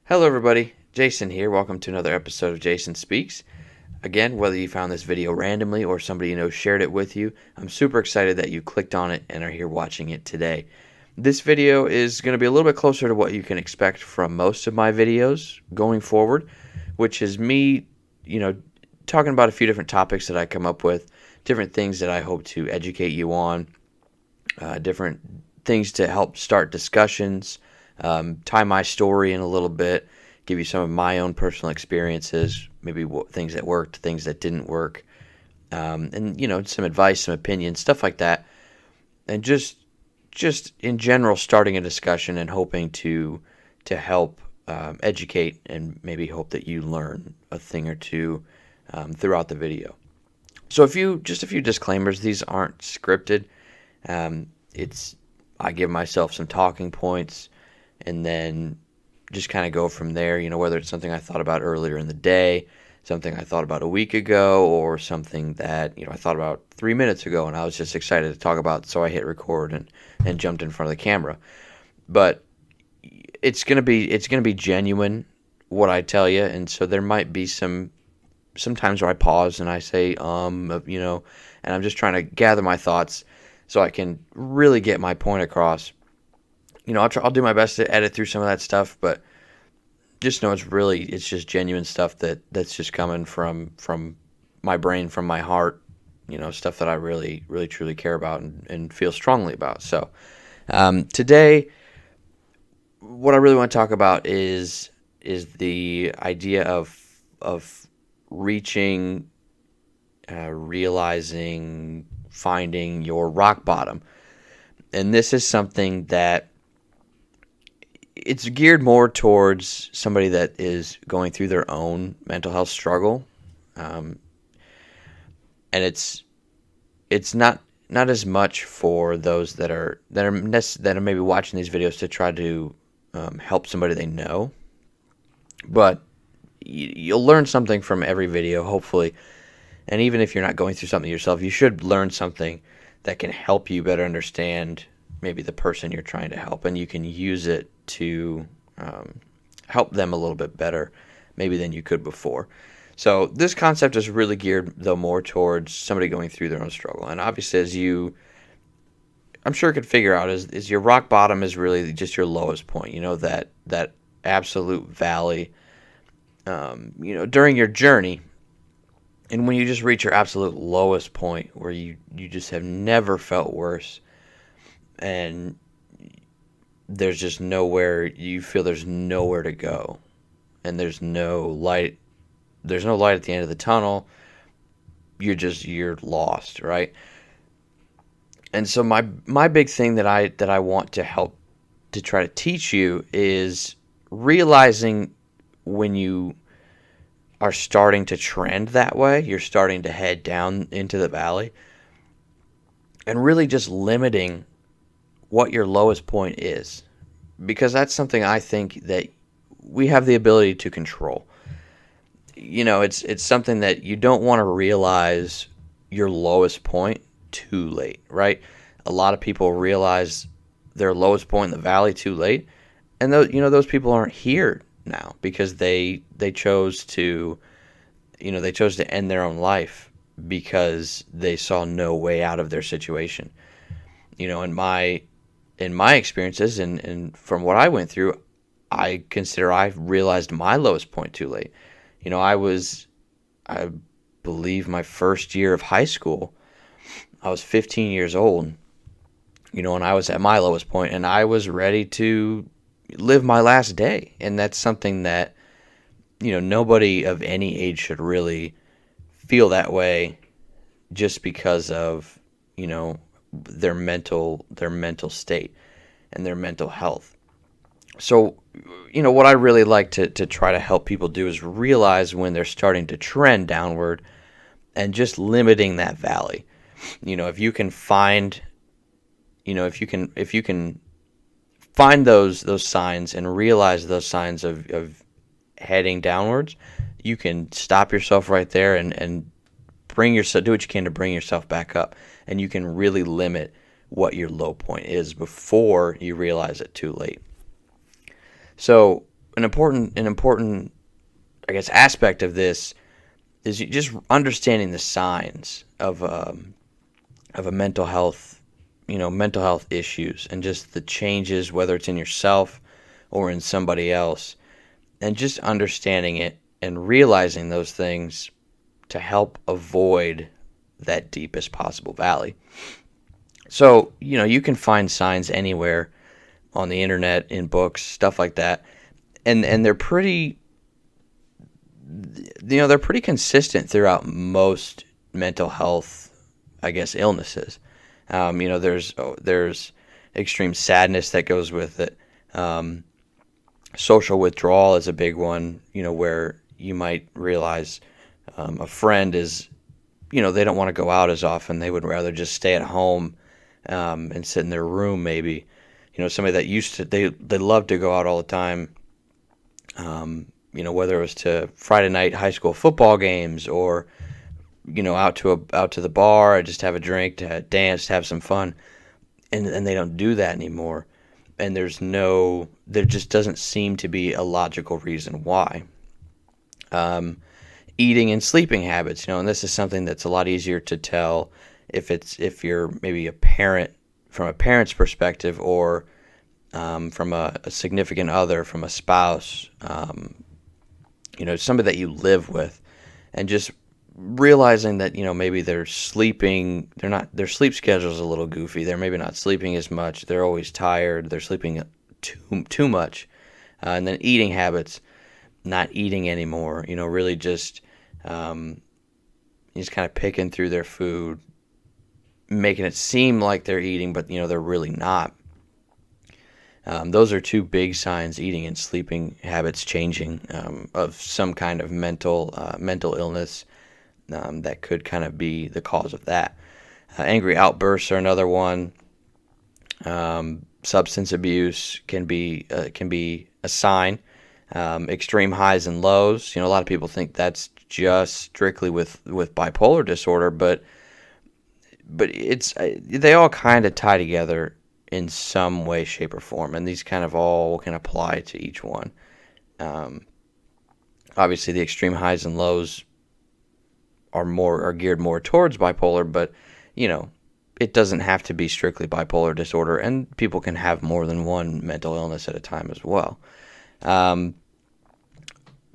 Hello everybody, Jason here. Welcome to another episode of Jason Speaks. Again, whether you found this video randomly or somebody you know shared it with you, I'm super excited that you clicked on it and are here watching it today. This video is going to be a little bit closer to what you can expect from most of my videos going forward, which is me, talking about a few different topics that I come up with, different things that I hope to educate you on, different things to help start discussions, tie my story in a little bit, give you some of my own personal experiences, maybe things that worked, things that didn't work, and some advice, some opinions, stuff like that, and just in general starting a discussion and hoping to help educate and maybe hope that you learn a thing or two throughout the video. So a few disclaimers. These aren't scripted. I give myself some talking points and then just kind of go from there, whether it's something I thought about earlier in the day, something I thought about a week ago, or something that, I thought about 3 minutes ago and I was just excited to talk about, so I hit record and jumped in front of the camera. But it's going to be genuine what I tell you, and so there might be sometimes where I pause and I say and I'm just trying to gather my thoughts so I can really get my point across. I'll do my best to edit through some of that stuff, but just know it's just genuine stuff that's just coming from my brain, from my heart, stuff that I really, really, truly care about and feel strongly about. So today, what I really want to talk about is the idea of reaching, realizing, finding your rock bottom. And this is something that it's geared more towards somebody that is going through their own mental health struggle, and it's not as much for those that are maybe watching these videos to try to help somebody they know. But you'll learn something from every video, hopefully. And even if you're not going through something yourself, you should learn something that can help you better understand maybe the person you're trying to help, and you can use it to help them a little bit better maybe than you could before. So this concept is really geared, though, more towards somebody going through their own struggle. And obviously, I'm sure could figure out, is your rock bottom is really just your lowest point, that absolute valley, during your journey. And when you just reach your absolute lowest point where you just have never felt worse, and there's just nowhere, you feel there's nowhere to go, and there's no light at the end of the tunnel, you're lost, right? And so my big thing that I want to help to try to teach you is realizing when you are starting to trend that way, you're starting to head down into the valley, and really just limiting what your lowest point is, because that's something I think that we have the ability to control. It's something that you don't want to realize your lowest point too late, right? A lot of people realize their lowest point in the valley too late, and those people aren't here now because they chose to end their own life because they saw no way out of their situation. In my experiences and from what I went through, I consider I realized my lowest point too late. I believe my first year of high school, I was 15 years old, and I was at my lowest point, and I was ready to live my last day. And that's something that, nobody of any age should really feel that way just because of, their mental state and their mental health. So, what I really like to try to help people do is realize when they're starting to trend downward and just limiting that valley. If you can find, if you can find those signs and realize those signs of heading downwards, you can stop yourself right there and do what you can to bring yourself back up, and you can really limit what your low point is before you realize it too late. So an important I guess aspect of this is just understanding the signs of a mental health issues, and just the changes, whether it's in yourself or in somebody else, and just understanding it and realizing those things to help avoid that deepest possible valley. So, you can find signs anywhere on the internet, in books, stuff like that. And they're pretty, they're pretty consistent throughout most mental health, I guess, illnesses. There's extreme sadness that goes with it. Social withdrawal is a big one, where you might realize a friend is, they don't want to go out as often. They would rather just stay at home and sit in their room maybe. Somebody that they loved to go out all the time, whether it was to Friday night high school football games or, out to the bar, just have a drink, to dance, to have some fun. And they don't do that anymore. And there just doesn't seem to be a logical reason why. Eating and sleeping habits, and this is something that's a lot easier to tell if you're maybe a parent, from a parent's perspective, or from a significant other, from a spouse, somebody that you live with, and just realizing that maybe their sleep schedule is a little goofy. They're maybe not sleeping as much. They're always tired. They're sleeping too much, and then eating habits, not eating anymore. Really just kind of picking through their food, making it seem like they're eating, but they're really not. Those are two big signs: eating and sleeping habits changing, of some kind of mental illness that could kind of be the cause of that. Angry outbursts are another one. Substance abuse can be a sign. Extreme highs and lows. A lot of people think that's just strictly with bipolar disorder, but they all kind of tie together in some way, shape, or form, and these kind of all can apply to each one. Obviously, the extreme highs and lows are geared more towards bipolar, but it doesn't have to be strictly bipolar disorder, and people can have more than one mental illness at a time as well.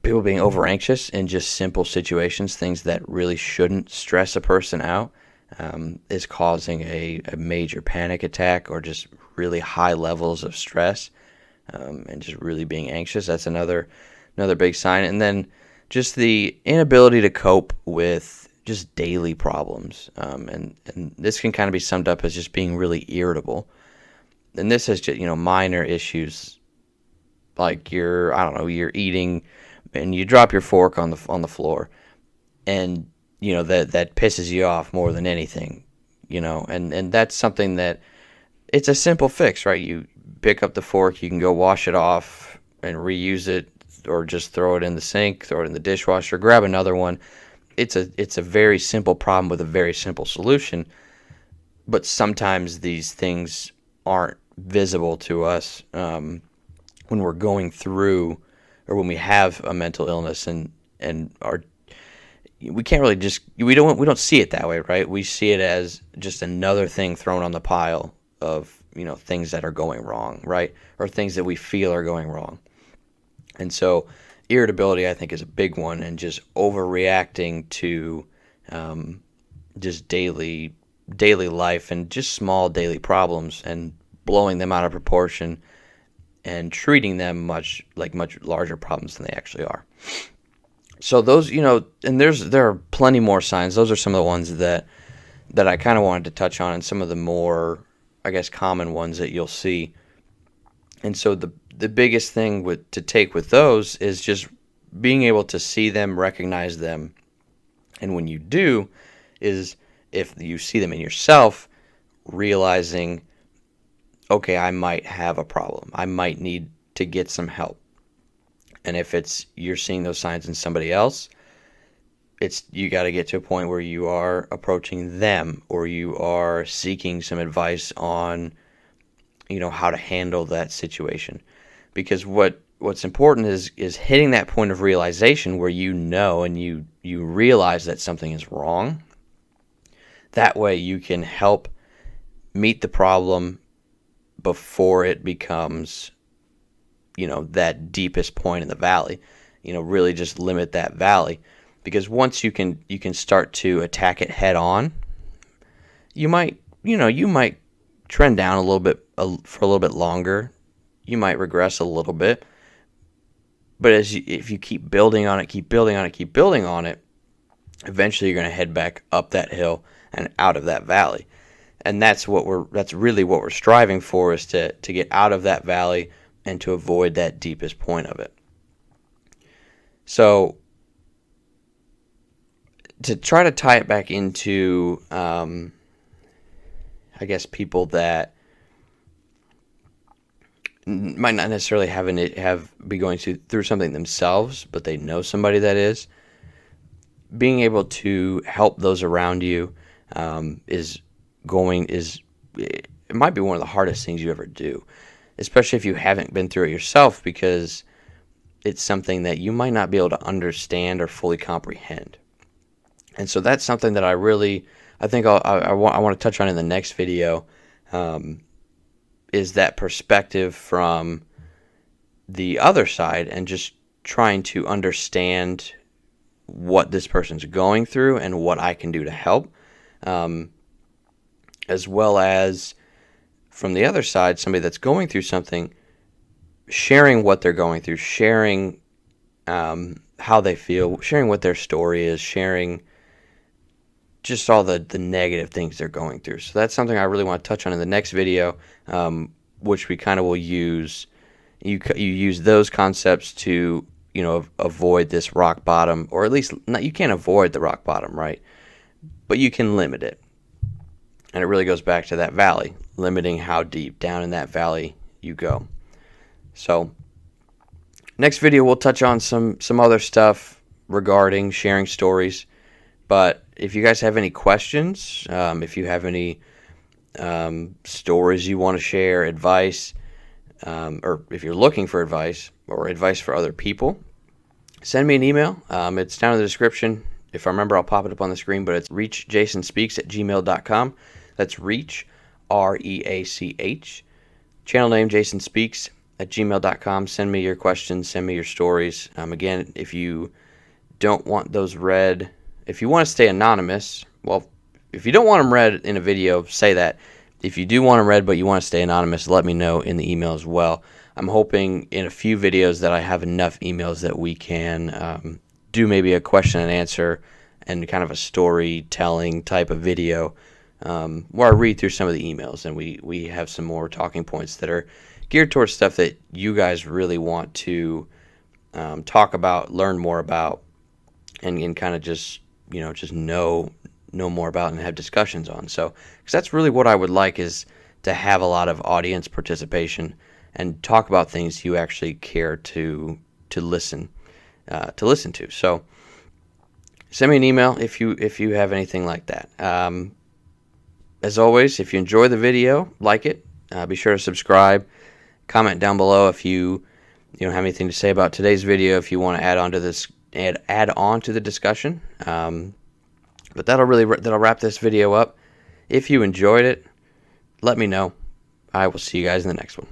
People being over anxious in just simple situations, things that really shouldn't stress a person out, is causing a major panic attack, or just really high levels of stress, and just really being anxious. That's another big sign. And then just the inability to cope with just daily problems. And this can kind of be summed up as just being really irritable. And this is just, minor issues, like you're eating and you drop your fork on the floor, and that pisses you off more than anything, and that's something that it's a simple fix, right? You pick up the fork, you can go wash it off and reuse it, or just throw it in the sink, throw it in the dishwasher, grab another one. It's a very simple problem with a very simple solution, but sometimes these things aren't visible to us when we're going through, or when we have a mental illness, and we can't really we don't see it that way, right? We see it as just another thing thrown on the pile of things that are going wrong, right? Or things that we feel are going wrong. And so irritability, I think, is a big one, and just overreacting to just daily life and just small daily problems, and blowing them out of proportion and treating them much larger problems than they actually are. So those, and there are plenty more signs. Those are some of the ones that I kind of wanted to touch on, and some of the more, I guess, common ones that you'll see. And so the biggest thing to take with those is just being able to see them, recognize them, and when you do, is if you see them in yourself, realizing, okay, I might have a problem. I might need to get some help. And if you're seeing those signs in somebody else, you got to get to a point where you are approaching them, or you are seeking some advice on, how to handle that situation. Because what what's important is hitting that point of realization where you know and you realize that something is wrong. That way you can help meet the problem before it becomes, that deepest point in the valley. Really just limit that valley, because once you can start to attack it head on, you might trend down a little bit for a little bit longer. You might regress a little bit, but if you keep building on it, eventually you're going to head back up that hill and out of that valley. And that's really what we're striving for, is to get out of that valley and to avoid that deepest point of it. So to try to tie it back into, I guess, people that might not necessarily be going through something themselves, but they know somebody that is, being able to help those around you it might be one of the hardest things you ever do, especially if you haven't been through it yourself, because it's something that you might not be able to understand or fully comprehend. And so that's something that I think I want to touch on in the next video, is that perspective from the other side, and just trying to understand what this person's going through and what I can do to help, as well as from the other side, somebody that's going through something, sharing what they're going through, sharing how they feel, sharing what their story is, sharing just all the negative things they're going through. So that's something I really want to touch on in the next video, which we kind of will use. You use those concepts to avoid this rock bottom, or at least you can't avoid the rock bottom, right? But you can limit it. And it really goes back to that valley, limiting how deep down in that valley you go. So next video we'll touch on some other stuff regarding sharing stories. But if you guys have any questions, if you have any stories you want to share, advice, or if you're looking for advice or advice for other people, send me an email. It's down in the description. If I remember, I'll pop it up on the screen, but it's reachjasonspeaks@gmail.com. That's reach, REACH. Channel name, JasonSpeaks@gmail.com. Send me your questions, send me your stories. Again, if you don't want those read, if you want to stay anonymous, well, if you don't want them read in a video, say that. If you do want them read but you want to stay anonymous, let me know in the email as well. I'm hoping in a few videos that I have enough emails that we can do maybe a question and answer and kind of a storytelling type of video, where I read through some of the emails and we have some more talking points that are geared towards stuff that you guys really want to talk about, learn more about, and kind of just know more about and have discussions on. So, because that's really what I would like, is to have a lot of audience participation and talk about things you actually care to listen to. So send me an email if you have anything like that. As always, if you enjoy the video, like it. Be sure to subscribe. Comment down below if you have anything to say about today's video. If you want to add on to the discussion. But that'll wrap this video up. If you enjoyed it, let me know. I will see you guys in the next one.